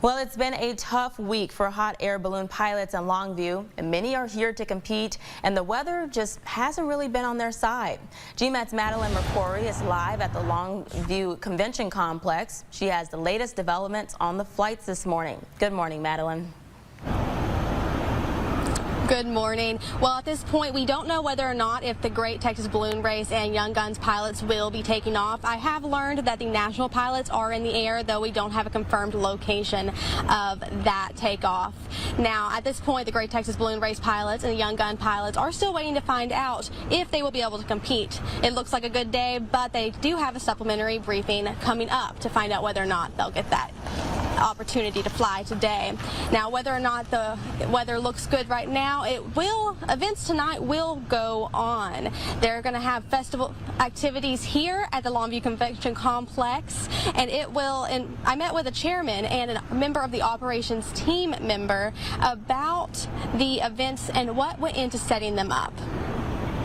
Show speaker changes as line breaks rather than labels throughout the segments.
Well, it's been a tough week for hot air balloon pilots in Longview, and many are here to compete, and the weather just hasn't really been on their side. GMAT's Madeline McCrory is live at the Longview Convention Complex. She has the latest developments on the flights this morning. Good morning, Madeline.
Good morning. Well, at this point, we don't know whether or not if the Great Texas Balloon Race and Young Guns pilots will be taking off. I have learned that the national pilots are in the air, though we don't have a confirmed location of that takeoff. Now, at this point, the Great Texas Balloon Race pilots and the Young Gun pilots are still waiting to find out if they will be able to compete. It looks like a good day, but they do have a supplementary briefing coming up to find out whether or not they'll get that opportunity to fly today. Now, whether or not the weather looks good right now, events tonight will go on. They're going to have festival activities here at the Longview Convention Complex, and I met with a chairman and a member of the operations team member about the events and what went into setting them up.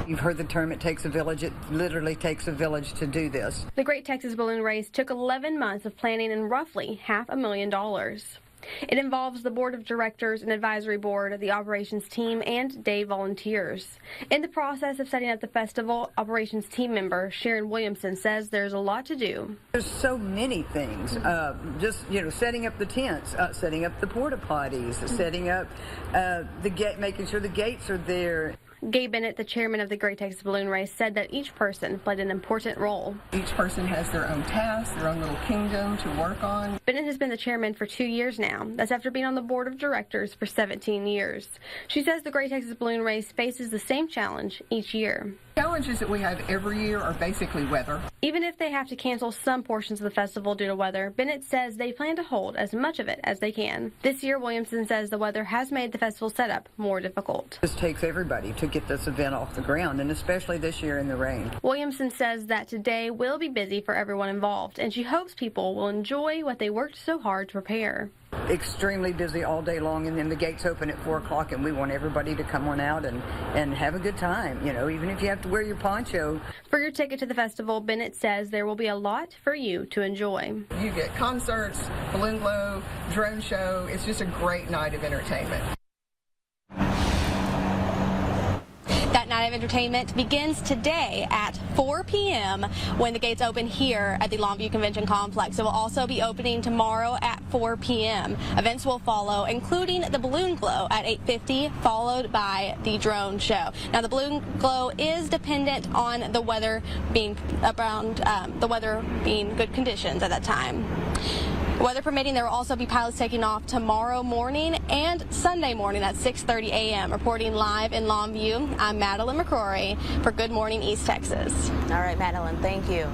You've heard the term, it takes a village. It literally takes a village to do this.
The Great Texas Balloon Race took 11 months of planning and roughly $500,000. It involves the board of directors and advisory board, the operations team, and day volunteers. In the process of setting up the festival, operations team member Sharon Williamson says there's a lot to do.
There's so many things. Setting up the tents, setting up the porta potties, setting up the gate, making sure the gates are there.
Gai Bennett, the chairman of the Great Texas Balloon Race, said that each person played an important role.
Each person has their own task, their own little kingdom to work on.
Bennett has been the chairman for 2 years now. That's after being on the board of directors for 17 years. She says the Great Texas Balloon Race faces the same challenge each year.
Challenges that we have every year are basically weather.
Even if they have to cancel some portions of the festival due to weather, Bennett says they plan to hold as much of it as they can. This year, Williamson says the weather has made the festival setup more difficult.
This takes everybody to get this event off the ground, and especially this year in the rain.
Williamson says that today will be busy for everyone involved, and she hopes people will enjoy what they worked so hard to prepare.
Extremely busy all day long, and then the gates open at 4 o'clock, and we want everybody to come on out and have a good time, even if you have to wear your poncho.
For your ticket to the festival, Bennett says there will be a lot for you to enjoy.
You get concerts, balloon glow, drone show. It's just a great night of entertainment.
That night of entertainment begins today at 4 p.m. when the gates open here at the Longview Convention Complex. It will also be opening tomorrow at 4 p.m. Events will follow, including the balloon glow at 8:50, followed by the drone show. Now, the balloon glow is dependent on the weather being good conditions at that time. Weather permitting, there will also be pilots taking off tomorrow morning and Sunday morning at 6:30 a.m. Reporting live in Longview, I'm Madeline McCrory for Good Morning East Texas.
All right, Madeline, thank you.